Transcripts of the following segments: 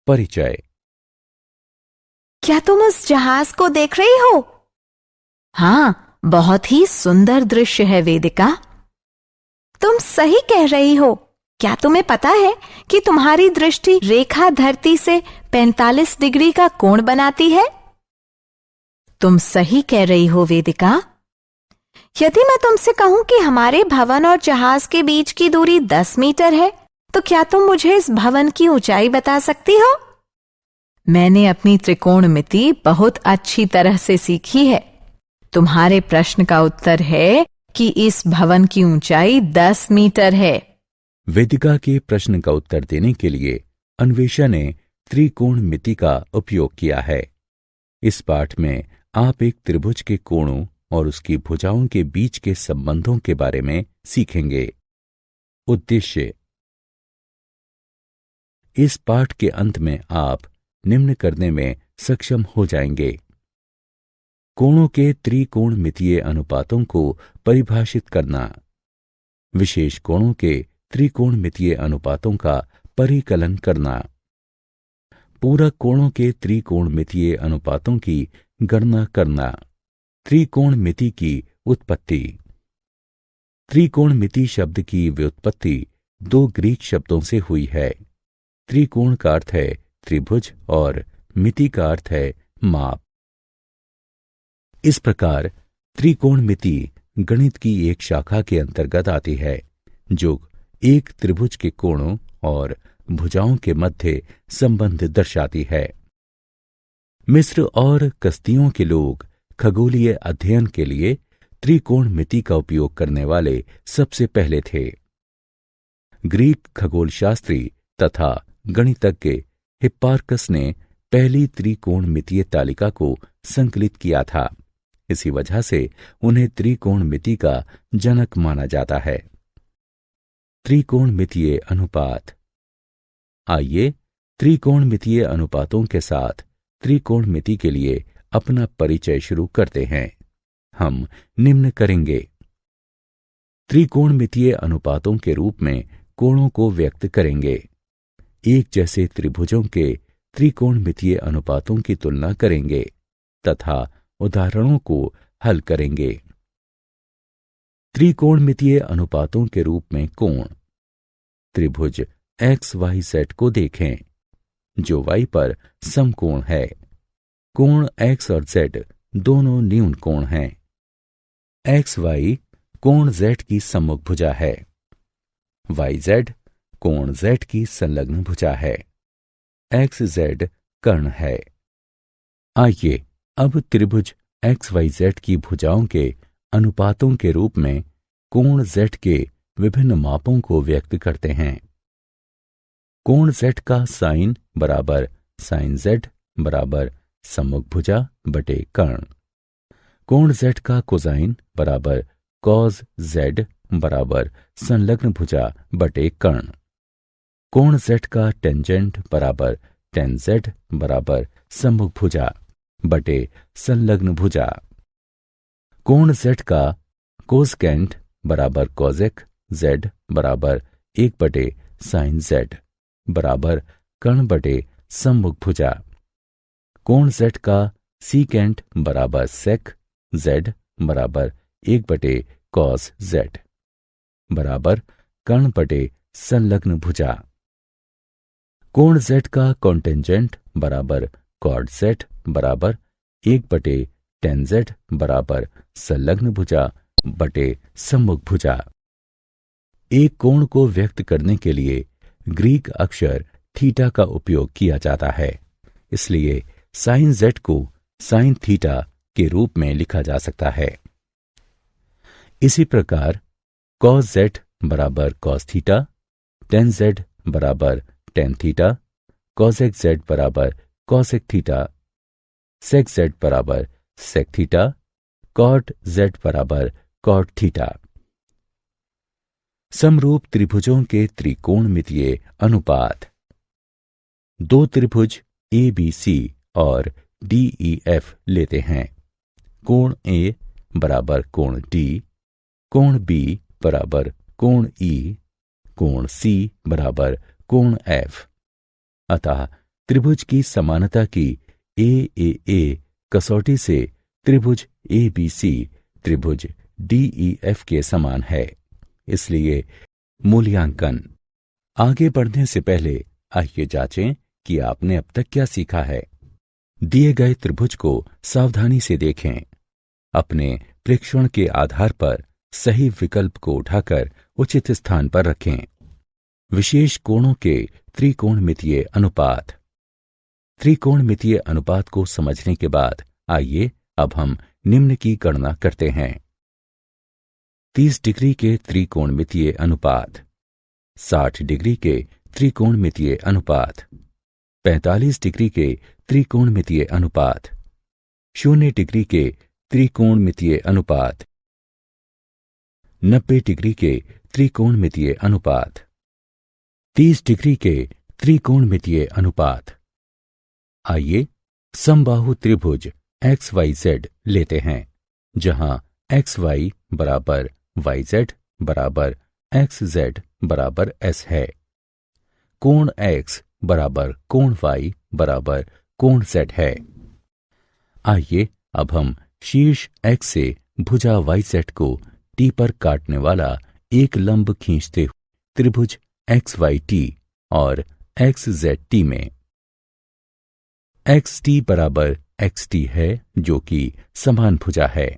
परिचय। क्या तुम उस जहाज को देख रही हो? हाँ, बहुत ही सुंदर दृश्य है वेदिका। तुम सही कह रही हो। क्या तुम्हें पता है कि तुम्हारी दृष्टि रेखा धरती से 45 डिग्री का कोण बनाती है? तुम सही कह रही हो वेदिका। यदि मैं तुमसे कहूं कि हमारे भवन और जहाज के बीच की दूरी 10 मीटर है, तो क्या तुम मुझे इस भवन की ऊंचाई बता सकती हो? मैंने अपनी त्रिकोणमिति बहुत अच्छी तरह से सीखी है। तुम्हारे प्रश्न का उत्तर है कि इस भवन की ऊंचाई 10 मीटर है। वेदिका के प्रश्न का उत्तर देने के लिए अन्वेषा ने त्रिकोणमिति का उपयोग किया है। इस पाठ में आप एक त्रिभुज के कोणों और उसकी भुजाओं के बीच के संबंधों के बारे में सीखेंगे। उद्देश्य। इस पाठ के अंत में आप निम्न करने में सक्षम हो जाएंगे: कोणों के त्रिकोणमितीय अनुपातों को परिभाषित करना, विशेष कोणों के त्रिकोणमितीय अनुपातों का परिकलन करना, पूरक कोणों के त्रिकोणमितीय अनुपातों की गणना करना, त्रिकोणमिति की उत्पत्ति। त्रिकोणमिति शब्द की व्युत्पत्ति दो ग्रीक शब्दों से हुई है। त्रिकोण का अर्थ है त्रिभुज और मिति का अर्थ है माप। इस प्रकार त्रिकोणमिति गणित की एक शाखा के अंतर्गत आती है जो एक त्रिभुज के कोणों और भुजाओं के मध्य संबंध दर्शाती है। मिस्र और कसदियों के लोग खगोलीय अध्ययन के लिए त्रिकोणमिति का उपयोग करने वाले सबसे पहले थे। ग्रीक खगोलशास्त्री तथा गणितज्ञ हिप्पार्कस ने पहली त्रिकोणमितीय तालिका को संकलित किया था। इसी वजह से उन्हें त्रिकोणमिति का जनक माना जाता है। त्रिकोणमितीय अनुपात। आइए त्रिकोणमितीय अनुपातों के साथ त्रिकोणमिति के लिए अपना परिचय शुरू करते हैं। हम निम्न करेंगे: त्रिकोणमितीय अनुपातों के रूप में कोणों को व्यक्त करेंगे, एक जैसे त्रिभुजों के त्रिकोणमितीय अनुपातों की तुलना करेंगे तथा उदाहरणों को हल करेंगे। त्रिकोणमितीय अनुपातों के रूप में कोण। त्रिभुज XYZ को देखें जो y पर समकोण है। कोण x और z दोनों न्यून कोण हैं। XY कोण z की सम्मुख भुजा है। YZ कोण z की संलग्न भुजा है। XZ कर्ण है। आइए अब त्रिभुज XYZ की भुजाओं के अनुपातों के रूप में कोण z के विभिन्न मापों को व्यक्त करते हैं। कोण z का साइन बराबर साइन z बराबर सम्मुख भुजा बटे कर्ण। कोण z का कोसाइन बराबर कॉस z बराबर संलग्न भुजा बटे कर्ण। कोण z का टेंजेंट बराबर टेन z बराबर सम्मुख भुजा बटे संलग्न भुजा। कोण z का कोसकेंट बराबर कॉसेक z बराबर 1 साइन z बराबर कर्ण बटे सम्मुख भुजा। कोण z का सीकेंट बराबर सेक z बराबर 1 कॉस z बराबर कर्ण बटे संलग्न भुजा। कोण z का कॉन्टेंजेंट बराबर कॉड z बराबर 1 टेन z बराबर संलग्न भुजा बटे सम्मुख भुजा। एक कोण को व्यक्त करने के लिए ग्रीक अक्षर थीटा का उपयोग किया जाता है, इसलिए साइन z को साइन थीटा के रूप में लिखा जा सकता है। इसी प्रकार कॉस z बराबर कॉस थीटा, टेन z बराबर टेन थीटा, कॉसेक z बराबर कॉसेक थीटा, सेक z बराबर सेक थीटा, कॉट z बराबर कॉट थीटा। समरूप त्रिभुजों के त्रिकोणमितीय अनुपात। दो त्रिभुज ABC और DEF लेते हैं। कोण A बराबर कोण D, कोण B बराबर कोण E, कोण C बराबर कोण F। अतः त्रिभुज की समानता की ए कसौटी से त्रिभुज ABC त्रिभुज DEF के समान है। इसलिए मूल्यांकन। आगे बढ़ने से पहले आइए जांचें कि आपने अब तक क्या सीखा है। दिए गए त्रिभुज को सावधानी से देखें। अपने प्रेक्षण के आधार पर सही विकल्प को उठाकर उचित स्थान पर रखें। विशेष कोणों के त्रिकोणमितीय अनुपात। त्रिकोणमितीय अनुपात को समझने के बाद आइए अब हम निम्न की गणना करते हैं। 30 डिग्री के त्रिकोणमितीय अनुपात, 60 डिग्री के त्रिकोणमितीय अनुपात, 45 डिग्री के त्रिकोणमितीय अनुपात, 0 डिग्री के त्रिकोणमितीय अनुपात, 90 डिग्री के त्रिकोणमितीय अनुपात, 30 डिग्री के त्रिकोणमितीय अनुपात। आइए समबाहु त्रिभुज XYZ लेते हैं, जहां XY बराबर YZ बराबर XZ बराबर S है। कोण X बराबर कोण Y बराबर कोण Z है। आइए अब हम शीर्ष X से भुजा YZ को T पर काटने वाला एक लंब खींचते हुए त्रिभुज XYT और XZT में XT बराबर XT है जो कि समान भुजा है।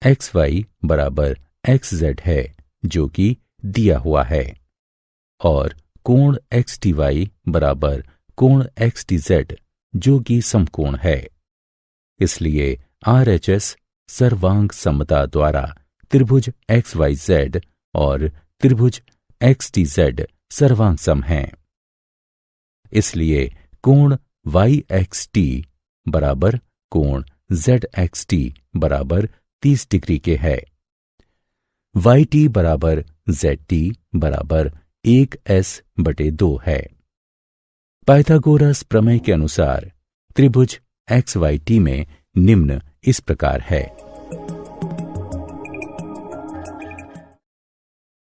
XY बराबर XZ है जो कि दिया हुआ है और कोण XTY बराबर कोण XTZ जो कि समकोण है। इसलिए RHS सर्वांग समता द्वारा त्रिभुज XYZ और त्रिभुज XTZ सर्वांग सम हैं। इसलिए कोण YXT बराबर कोण ZXT बराबर 30 डिग्री के है। YT बराबर ZT बराबर 1S/2 है। पाइथागोरस प्रमेय के अनुसार त्रिभुज XYT में निम्न इस प्रकार है।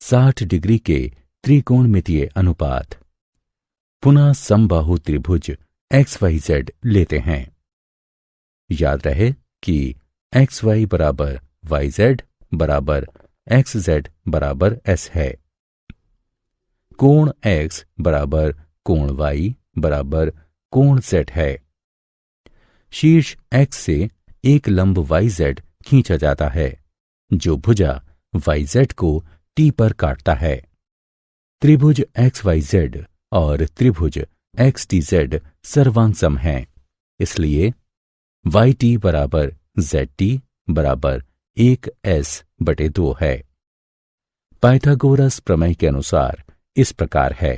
60 डिग्री के त्रिकोणमितीय अनुपात। पुनः समबाहु त्रिभुज XYZ लेते हैं। याद रहे कि XY बराबर YZ बराबर XZ बराबर S है। कोण X बराबर कोण Y बराबर कोण Z है। शीर्ष X से एक लंब YZ खींचा जाता है जो भुजा YZ को T पर काटता है। त्रिभुज XYZ और त्रिभुज XTZ सर्वांग सम हैं। इसलिए YT बराबर ZT बराबर 1S/2 है। पाइथागोरस प्रमेय के अनुसार इस प्रकार है।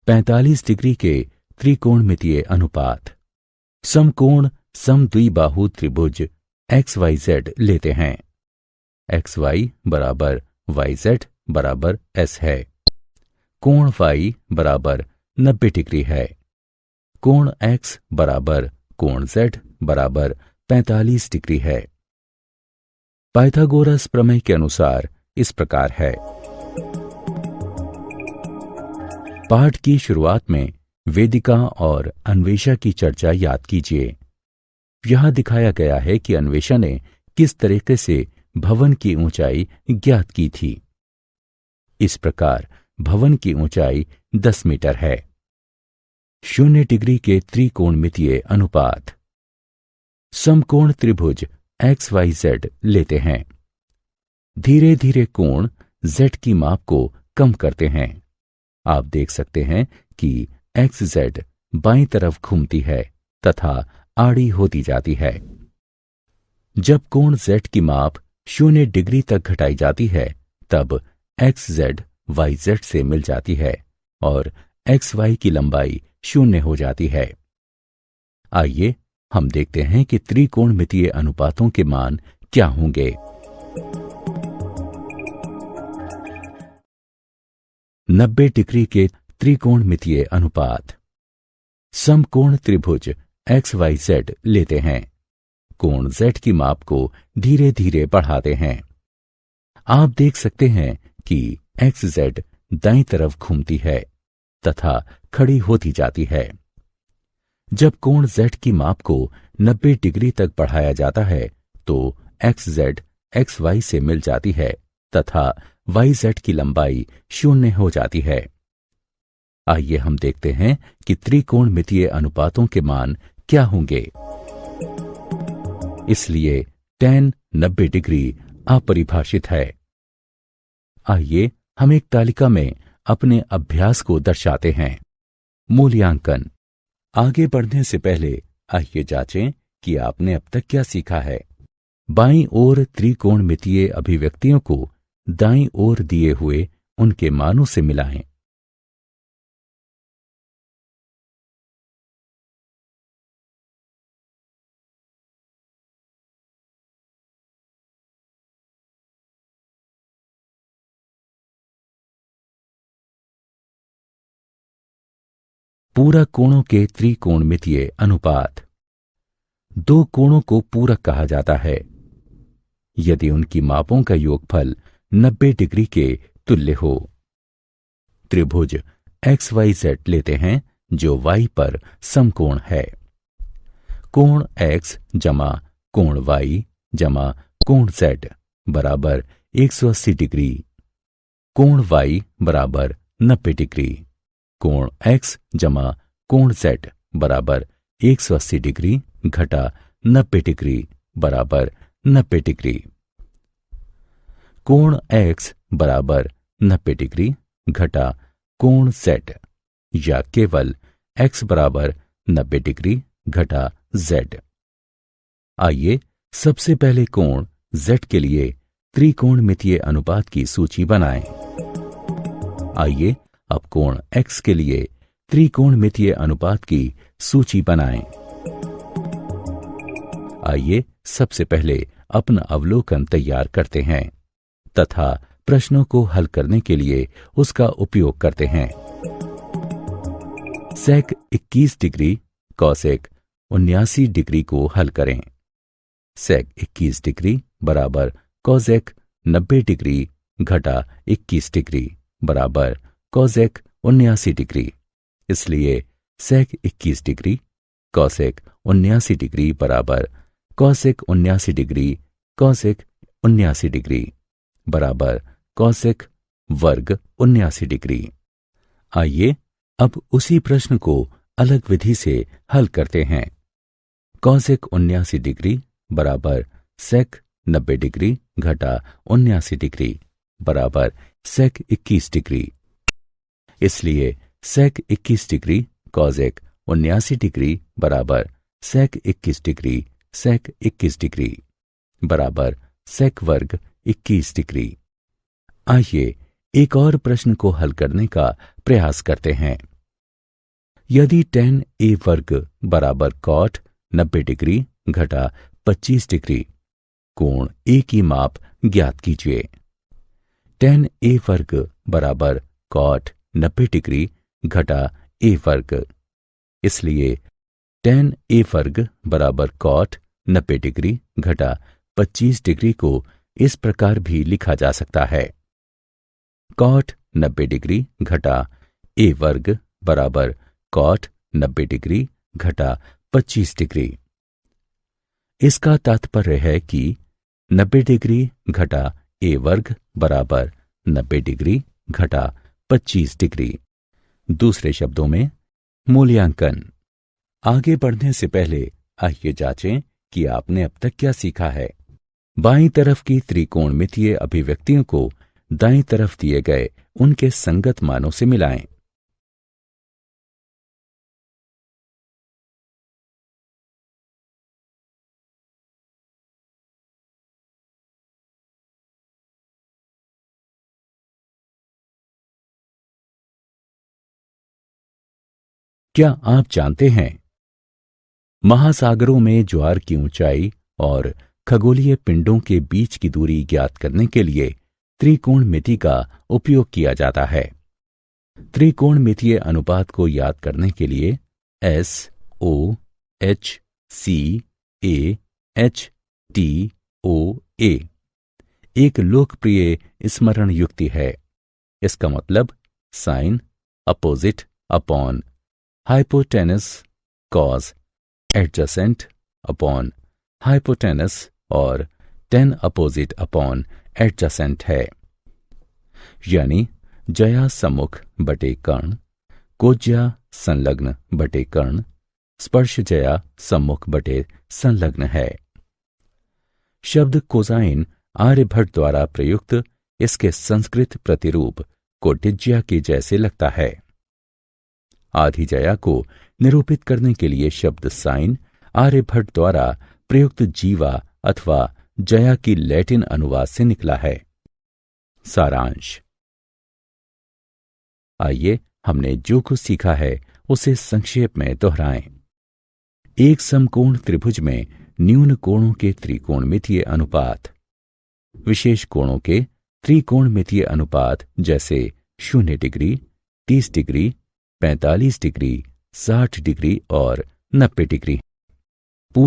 पैंतालीस डिग्री के त्रिकोणमितीय अनुपात। समकोण समद्विबाहु त्रिभुज XYZ लेते हैं। XY बराबर YZ बराबर S है। कोण Y बराबर 90 डिग्री है। कोण X बराबर कोण Z बराबर 45 डिग्री है। पाइथागोरस प्रमेय के अनुसार इस प्रकार है। पाठ की शुरुआत में वेदिका और अन्वेषा की चर्चा याद कीजिए। यहां दिखाया गया है कि अन्वेषा ने किस तरीके से भवन की ऊंचाई ज्ञात की थी। इस प्रकार भवन की ऊंचाई 10 मीटर है। 0 डिग्री के त्रिकोणमितीय अनुपात। समकोण त्रिभुज XYZ लेते हैं। धीरे धीरे कोण Z की माप को कम करते हैं। आप देख सकते हैं कि XZ बाईं तरफ घूमती है तथा आड़ी होती जाती है। जब कोण Z की माप 0 डिग्री तक घटाई जाती है तब XZ YZ से मिल जाती है और XY की लंबाई 0 हो जाती है। आइए हम देखते हैं कि त्रिकोणमितीय अनुपातों के मान क्या होंगे। नब्बे डिग्री के त्रिकोणमितीय अनुपात। समकोण त्रिभुज XYZ लेते हैं। कोण Z की माप को धीरे धीरे बढ़ाते हैं। आप देख सकते हैं कि एक्स जेड दाईं तरफ घूमती है तथा खड़ी होती जाती है। जब कोण z की माप को 90 डिग्री तक बढ़ाया जाता है तो एक्स जेड एक्स वाई से मिल जाती है तथा वाई जेड की लंबाई 0 हो जाती है। आइए हम देखते हैं कि त्रिकोणमितीय अनुपातों के मान क्या होंगे। इसलिए tan 90 डिग्री अपरिभाषित है। आइए हम एक तालिका में अपने अभ्यास को दर्शाते हैं। मूल्यांकन। आगे बढ़ने से पहले आइए जांचें कि आपने अब तक क्या सीखा है। बाईं ओर त्रिकोणमितीय अभिव्यक्तियों को दाईं ओर दिए हुए उनके मानों से मिलाएं। पूरक कोणों के त्रिकोणमितीय अनुपात। दो कोणों को पूरक कहा जाता है यदि उनकी मापों का योगफल 90 डिग्री के तुल्य हो। त्रिभुज XYZ लेते हैं जो y पर समकोण है। कोण x जमा कोण y जमा कोण z बराबर 180 डिग्री। कोण y बराबर 90 डिग्री। कोण x जमा कोण z बराबर 180 डिग्री घटा 90 डिग्री बराबर 90 डिग्री। कोण x बराबर 90 डिग्री घटा कोण z या केवल x बराबर 90 डिग्री घटा z। आइए सबसे पहले कोण z के लिए त्रिकोणमितीय अनुपात की सूची बनाएं। आइए अब कोण x के लिए त्रिकोणमितीय अनुपात की सूची बनाएं। आइए सबसे पहले अपना अवलोकन तैयार करते हैं तथा प्रश्नों को हल करने के लिए उसका उपयोग करते हैं। सेक 21 डिग्री कॉसेक 79 डिग्री को हल करें। सेक 21 डिग्री बराबर कॉसेक 90 डिग्री घटा 21 डिग्री बराबर कॉसेक 79 डिग्री। इसलिए सेक 21 डिग्री कॉसेक 79 डिग्री बराबर कॉसेक 79 डिग्री कॉसेक 79 डिग्री बराबर कॉसेक वर्ग 79 डिग्री। आइए अब उसी प्रश्न को अलग विधि से हल करते हैं। कॉसेक 79 डिग्री बराबर सेक 90 डिग्री घटा 79 डिग्री बराबर सेक 21 डिग्री। इसलिए सेक 21 डिग्री कॉसेक 79 डिग्री बराबर सेक 21 डिग्री सेक 21 डिग्री बराबर सेक वर्ग 21 डिग्री। आइए एक और प्रश्न को हल करने का प्रयास करते हैं। यदि tan a वर्ग बराबर कॉट 90 डिग्री घटा 25 डिग्री, कोण a की माप ज्ञात कीजिए। tan a वर्ग बराबर कॉट 90 डिग्री घटा a वर्ग। इसलिए tan a वर्ग बराबर कॉट 90 डिग्री घटा 25 डिग्री को इस प्रकार भी लिखा जा सकता है। कॉट 90 डिग्री घटा a वर्ग बराबर कॉट 90 डिग्री घटा 25 डिग्री। इसका तात्पर्य है कि 90 डिग्री घटा a वर्ग बराबर 90 डिग्री घटा 25 डिग्री। दूसरे शब्दों में मूल्यांकन। आगे बढ़ने से पहले आइए जांचें कि आपने अब तक क्या सीखा है। बाईं तरफ की त्रिकोणमितीय अभिव्यक्तियों को दाईं तरफ दिए गए उनके संगत मानों से मिलाएं। क्या आप जानते हैं महासागरों में ज्वार की ऊंचाई और खगोलीय पिंडों के बीच की दूरी ज्ञात करने के लिए त्रिकोणमिति का उपयोग किया जाता है। त्रिकोणमितीय अनुपात को याद करने के लिए S O H C A H T O A एक लोकप्रिय स्मरण युक्ति है। इसका मतलब sine opposite upon hypotenuse cos adjacent upon hypotenuse और टेन अपोजिट अपॉन एडजेसेंट है। यानी जया सम्मुख बटे कर्ण, कोज्या संलग्न बटे कर्ण, स्पर्श जया सम्मुख बटे संलग्न है। शब्द कोसाइन आर्यभट्ट द्वारा प्रयुक्त इसके संस्कृत प्रतिरूप कोटिज्या के जैसे लगता है। आधी जया को निरूपित करने के लिए शब्द साइन आर्यभट्ट द्वारा प्रयुक्त जीवा अथवा जया की लैटिन अनुवाद से निकला है। सारांश। आइए हमने जो कुछ सीखा है उसे संक्षेप में दोहराएं। एक समकोण त्रिभुज में न्यून कोणों के त्रिकोणमितीय अनुपात, विशेष कोणों के त्रिकोणमितीय अनुपात जैसे 0 डिग्री, 30 डिग्री, 45 डिग्री, 60 डिग्री और 90 डिग्री।